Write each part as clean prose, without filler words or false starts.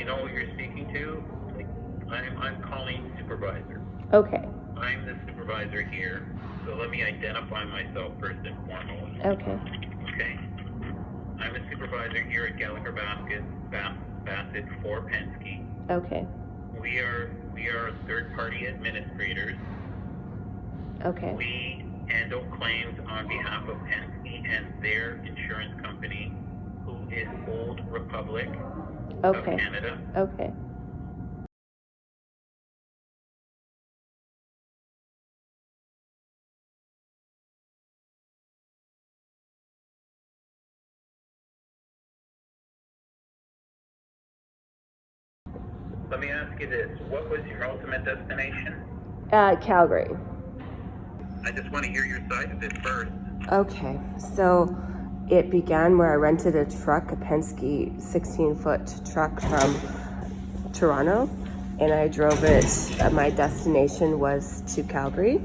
know who you're speaking to. I'm calling supervisor. Okay. I'm the supervisor here, so let me identify myself first and foremost. Okay. Okay. I'm a supervisor here at Gallagher Bassett for Penske. Okay. We are third-party administrators. Okay. We handle claims on behalf of Penske and their insurance company, who is Old Republic of Canada. Okay. Let me ask you this. What was your ultimate destination? Calgary. I just want to hear your side of it first. Okay, so it began where I rented a truck, a Penske 16-foot truck from Toronto, and I drove it. My destination was to Calgary,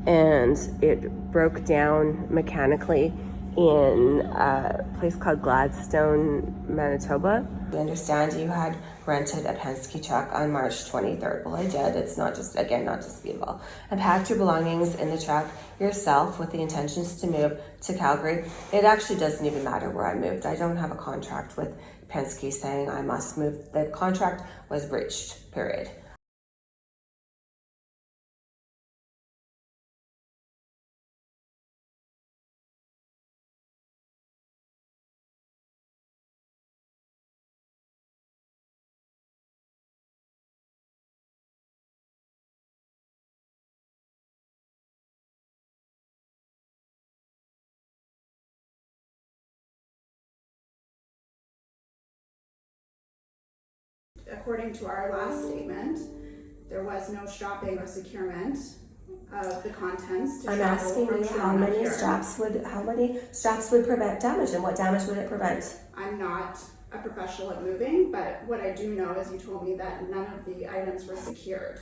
and it broke down mechanically in a place called Gladstone, Manitoba. I understand you had rented a Penske truck on March 23rd. Well, I did. It's not disputable. And packed your belongings in the truck yourself with the intentions to move to Calgary. It actually doesn't even matter where I moved. I don't have a contract with Penske saying I must move. The contract was breached, period. According to our last statement, there was no strapping or securement of the contents to I'm travel asking from you Toronto how many here. straps would prevent damage, and what damage would it prevent? I'm not a professional at moving, but what I do know is you told me that none of the items were secured.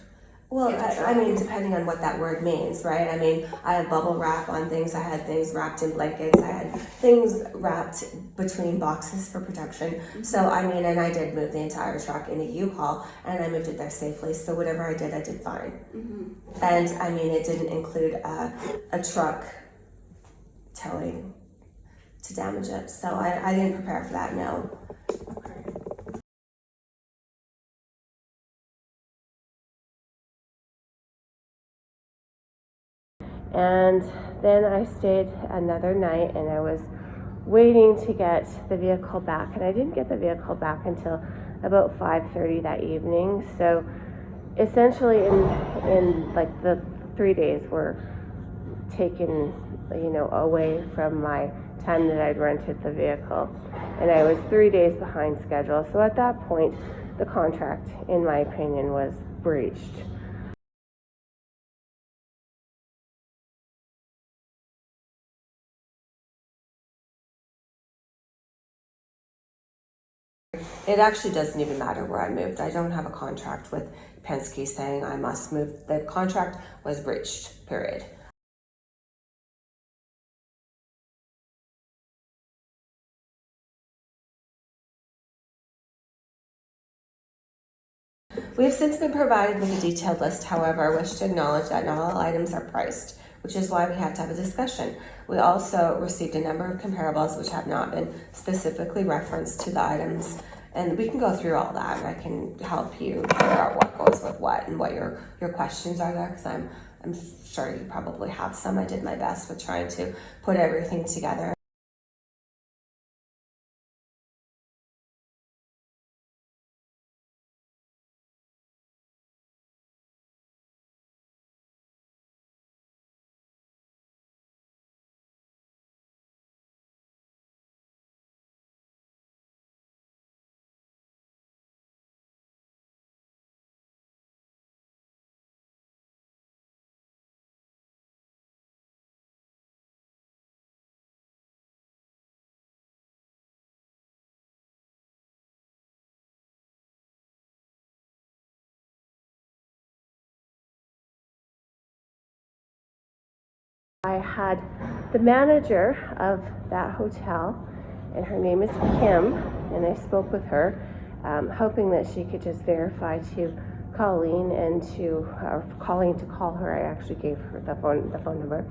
Well, I mean, depending on what that word means, right? I mean, I have bubble wrap on things. I had things wrapped in blankets. I had things wrapped between boxes for protection. Mm-hmm. So, I mean, and I did move the entire truck in a U-Haul, and I moved it there safely. So whatever I did fine. Mm-hmm. And I mean, it didn't include a truck towing to damage it. So I didn't prepare for that, no. And then I stayed another night, and I was waiting to get the vehicle back, and I didn't get the vehicle back until about 5:30 that evening. So essentially in like the 3 days were taken, away from my time that I'd rented the vehicle, and I was 3 days behind schedule. So at that point, the contract, in my opinion, was breached. It actually doesn't even matter where I moved. I don't have a contract with Penske saying I must move. The contract was breached, period. We have since been provided with a detailed list. However, I wish to acknowledge that not all items are priced, which is why we have to have a discussion. We also received a number of comparables which have not been specifically referenced to the items, and we can go through all that, and I can help you figure out what goes with what and what your questions are there, because I'm sure you probably have some. I did my best with trying to put everything together. I had the manager of that hotel, and her name is Kim, and I spoke with her, hoping that she could just verify to Colleen and to Colleen to call her. I actually gave her the phone number,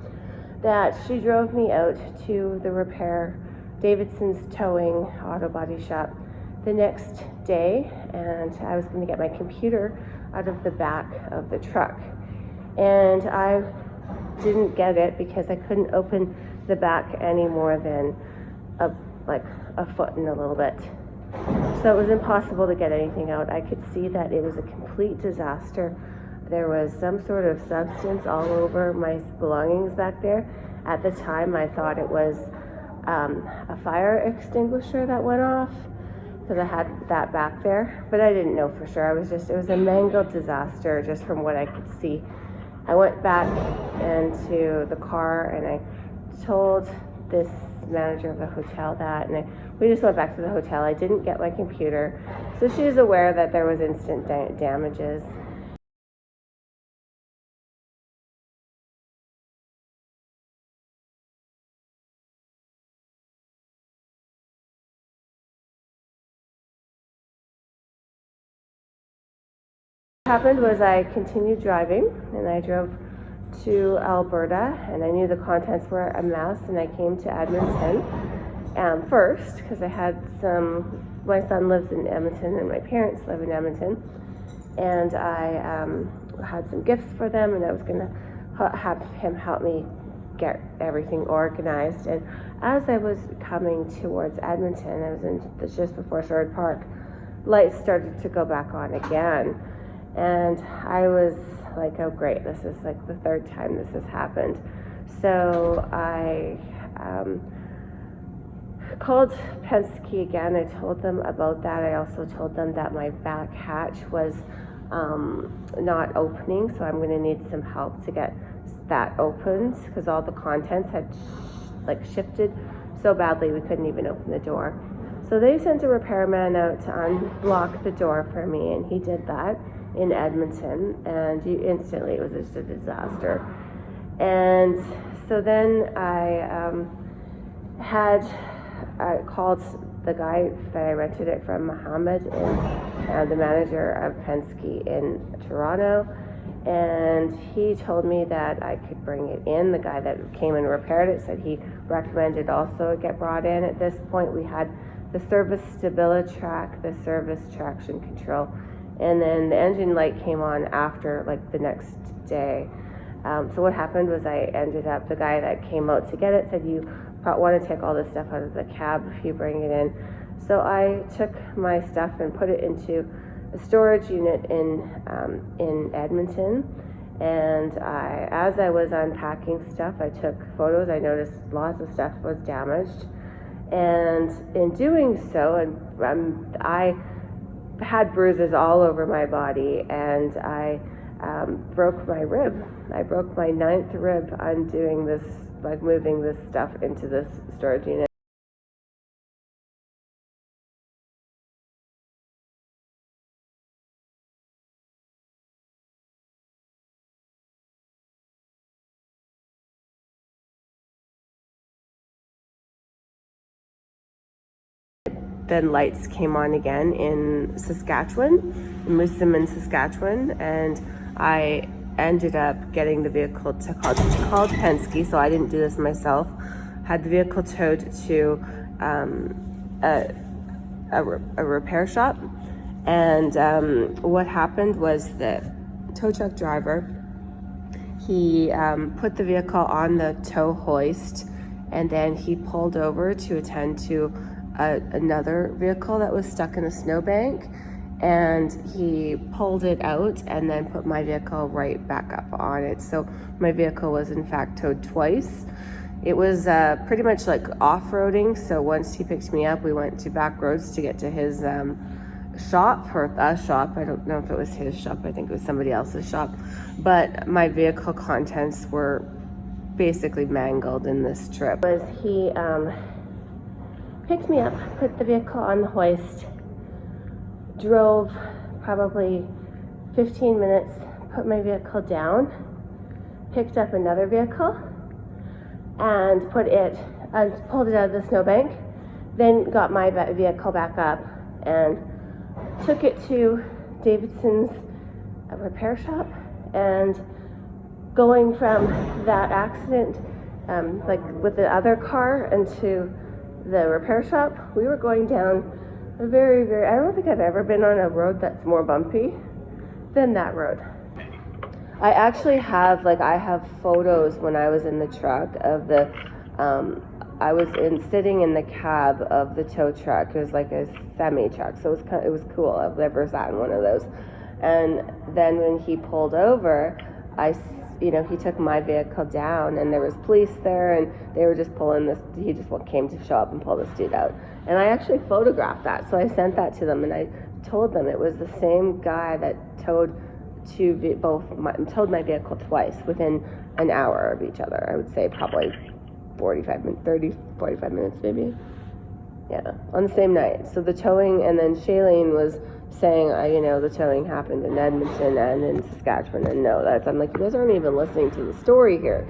that she drove me out to the repair Davidson's Towing auto body shop the next day, and I was going to get my computer out of the back of the truck, and I didn't get it because I couldn't open the back any more than a foot and a little bit. So it was impossible to get anything out. I could see that it was a complete disaster. There was some sort of substance all over my belongings back there. At the time, I thought it was a fire extinguisher that went off, because I had that back there, but I didn't know for sure. It was a mangled disaster just from what I could see. I went back into the car and I told this manager of the hotel that, and we just went back to the hotel. I didn't get my computer, so she's aware that there was instant damages. What happened was I continued driving, and I drove to Alberta, and I knew the contents were a mess, and I came to Edmonton first because I had my son lives in Edmonton and my parents live in Edmonton, and I had some gifts for them, and I was going to have him help me get everything organized. And as I was coming towards Edmonton, I was just before Sherwood Park, lights started to go back on again. And I was like, oh great, this is like the third time this has happened. So I called Penske again. I told them about that. I also told them that my back hatch was not opening, so I'm going to need some help to get that opened, because all the contents had shifted so badly we couldn't even open the door. So they sent a repairman out to unblock the door for me, and he did that in Edmonton, and instantly it was just a disaster. And so then I called the guy that I rented it from, Mohammed, and the manager of Penske in Toronto, and he told me that I could bring it in. The guy that came and repaired it said he recommended also it get brought in. At this point we had the service StabiliTrak, the service traction control, and then the engine light came on after, the next day. So what happened was the guy that came out to get it said, you want to take all this stuff out of the cab if you bring it in. So I took my stuff and put it into a storage unit in Edmonton. And as I was unpacking stuff, I took photos. I noticed lots of stuff was damaged. And in doing so, I had bruises all over my body, and I broke my rib. I broke my 9th rib undoing this, moving this stuff into this storage unit. Then lights came on again in Saskatchewan, in Moosomin, Saskatchewan, and I ended up getting the vehicle called Penske, so I didn't do this myself. Had the vehicle towed to a repair shop, and what happened was the tow truck driver, he put the vehicle on the tow hoist, and then he pulled over to attend to another vehicle that was stuck in a snowbank, and he pulled it out and then put my vehicle right back up on it. So my vehicle was in fact towed twice. It was pretty much like off-roading, so once he picked me up, we went to back roads to get to his shop, or a shop. I don't know if it was his shop, I think it was somebody else's shop, but my vehicle contents were basically mangled in this trip. He picked me up, put the vehicle on the hoist, drove probably 15 minutes, put my vehicle down, picked up another vehicle, and pulled it out of the snowbank, then got my vehicle back up and took it to Davidson's repair shop, and going from that accident, like with the other car, into the repair shop, we were going down a very, very, I don't think I've ever been on a road that's more bumpy than that road. I actually have, I have photos when I was in the truck of the, I was sitting in the cab of the tow truck. It was like a semi truck, so it was cool. I've never sat in one of those. And then when he pulled over, he took my vehicle down, and there was police there, and they were just pulling this. He just came to show up and pull this dude out. And I actually photographed that, so I sent that to them, and I told them it was the same guy that towed my vehicle twice within an hour of each other. I would say probably 45 minutes maybe. Yeah, on the same night. So the towing, and then Shailene was saying, the towing happened in Edmonton and in Saskatchewan, and I'm like, you guys aren't even listening to the story here.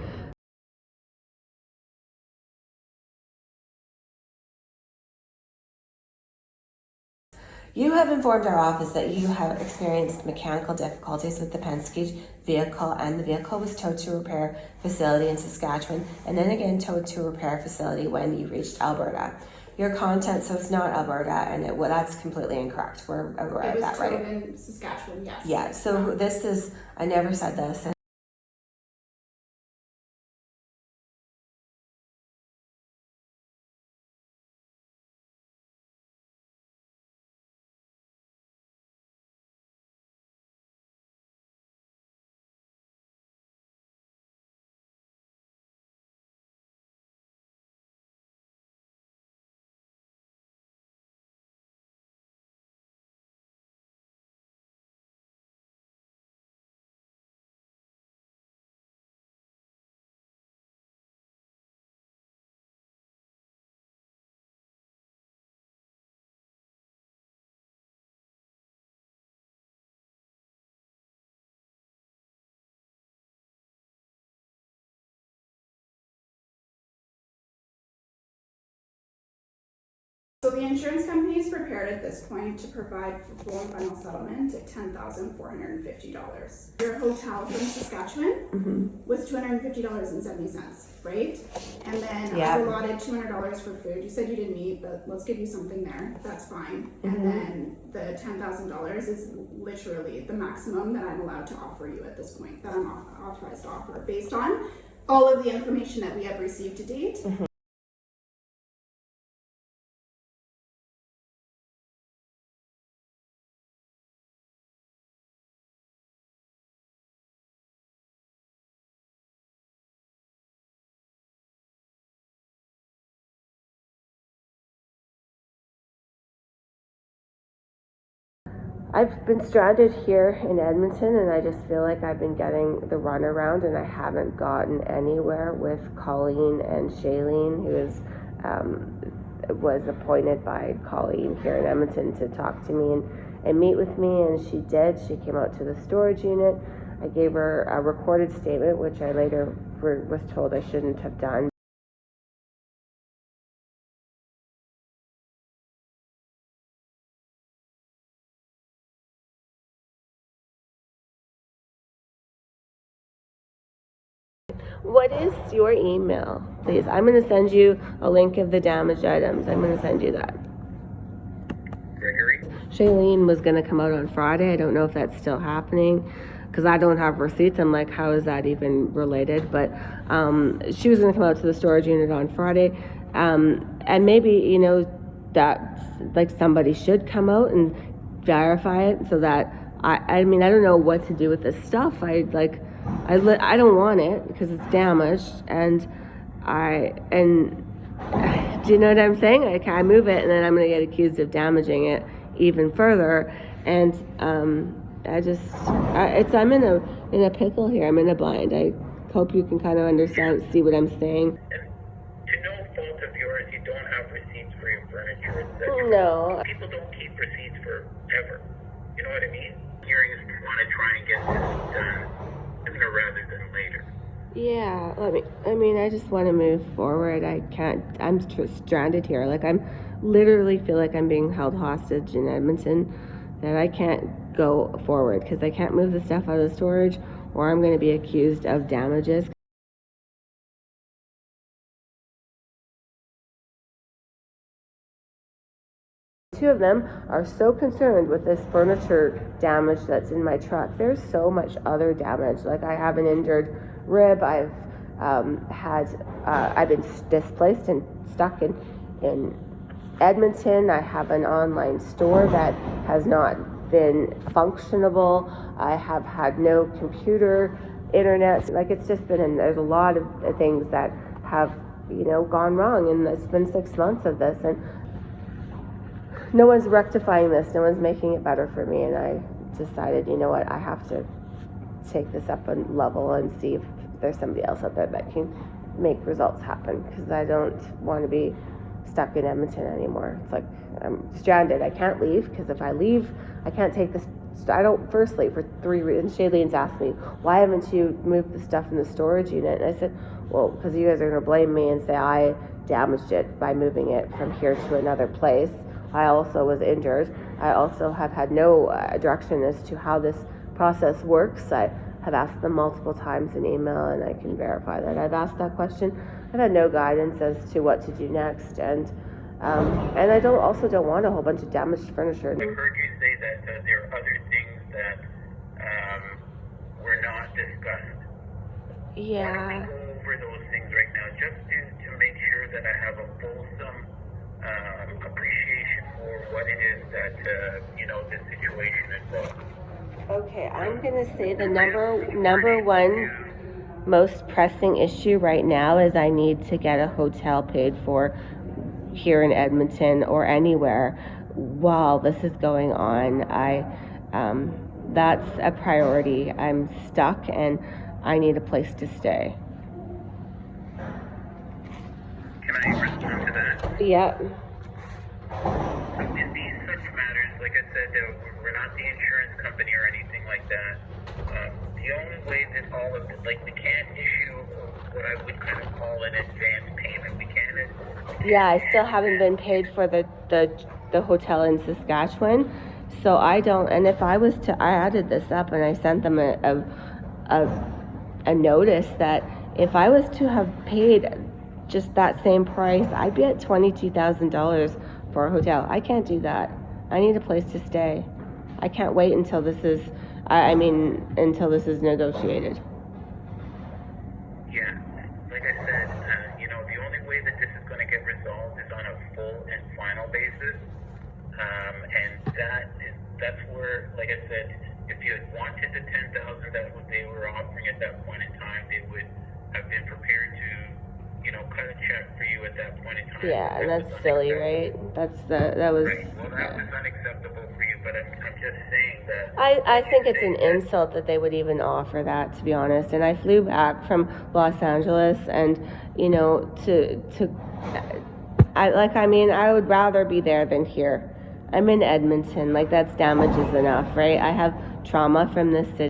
You have informed our office that you have experienced mechanical difficulties with the Penske vehicle, and the vehicle was towed to a repair facility in Saskatchewan, and then again towed to a repair facility when you reached Alberta. Your content, so it's not Alberta, and that's completely incorrect. We're aware of that, right? It was towed in Saskatchewan, yes. Yeah, so this is, I never said this. So the insurance company is prepared at this point to provide for full and final settlement at $10,450. Your hotel from Saskatchewan was $250.70, right? And then I've allotted $200 for food. You said you didn't eat, but let's give you something there. That's fine. And then the $10,000 is literally the maximum that I'm allowed to offer you at this point, that I'm authorized to offer, based on all of the information that we have received to date. I've been stranded here in Edmonton, and I just feel like I've been getting the runaround, and I haven't gotten anywhere with Colleen and Shailene, who was appointed by Colleen here in Edmonton to talk to me and meet with me, and she did. She came out to the storage unit. I gave her a recorded statement, which I later was told I shouldn't have done. What is your email, please? I'm going to send you a link of the damaged items. I'm going to send you that. Gregory? Shailene was going to come out on Friday. I don't know if that's still happening, because I don't have receipts. I'm like, how is that even related? But she was going to come out to the storage unit on Friday. And maybe, that somebody should come out and verify it, so that I don't know what to do with this stuff. I don't want it because it's damaged, and do you know what I'm saying? I move it, and then I'm going to get accused of damaging it even further, and I'm in a pickle here. I'm in a bind. I hope you can kind of see what I'm saying. And to no fault of yours, you don't have receipts for your furniture. No. People don't keep receipts forever. You know what I mean? Hearings want to try and get this done sooner rather than later. Yeah, I just want to move forward. I can't, I'm stranded here. I'm literally feel like I'm being held hostage in Edmonton that I can't go forward because I can't move the stuff out of storage, or I'm going to be accused of damages. Two of them are so concerned with this furniture damage that's in my truck. There's so much other damage. Like, I have an injured rib. I've been displaced and stuck in Edmonton. I have an online store that has not been functionable. I have had no computer, internet. Like, it's just been, there's a lot of things that have, gone wrong. And it's been 6 months of this. And no one's rectifying this. No one's making it better for me. And I decided, you know what, I have to take this up a level and see if there's somebody else out there that can make results happen, because I don't want to be stuck in Edmonton anymore. It's like I'm stranded. I can't leave, because if I leave, I can't take this. I don't, firstly, for 3 reasons. Shailene's asked me, why haven't you moved the stuff in the storage unit? And I said, well, because you guys are going to blame me and say I damaged it by moving it from here to another place. I also was injured. I also have had no direction as to how this process works. I have asked them multiple times in email, and I can verify that I've asked that question. I've had no guidance as to what to do next, and I don't want a whole bunch of damaged furniture. I've heard you say that there are other things that were not discussed. Yeah. Why don't we go over those things right now, just to make sure that I have a fulsome appreciation for what it is that this situation involves. Okay, I'm gonna say the number one most pressing issue right now is I need to get a hotel paid for here in Edmonton or anywhere while this is going on. That's a priority. I'm stuck and I need a place to stay. Can I respond to that? Yep. In these such matters, like I said, we're not the insurance company or anything like that. The only way that all of it, like, we can't issue what I would kind of call an advance payment. We can't. Yeah, I still haven't been paid for the hotel in Saskatchewan, so I don't. And if I was to, I added this up and I sent them a notice that if I was to have paid just that same price, I'd be at $22,000 for a hotel. I can't do that. I need a place to stay. I can't wait until this is, until this is negotiated. Yeah, like I said, the only way that this is going to get resolved is on a full and final basis, and that's where, like I said, if you had wanted the $10,000 that they were offering at that point in time, they would have been prepared to, cut a check for you at that point in time. Yeah, and that's silly, right? That was. Right. Well, that was unacceptable for you, but I'm just saying that. I think it's an insult that they would even offer that, to be honest. And I flew back from Los Angeles, and I would rather be there than here. I'm in Edmonton. Like, that's damages enough, right? I have trauma from this city.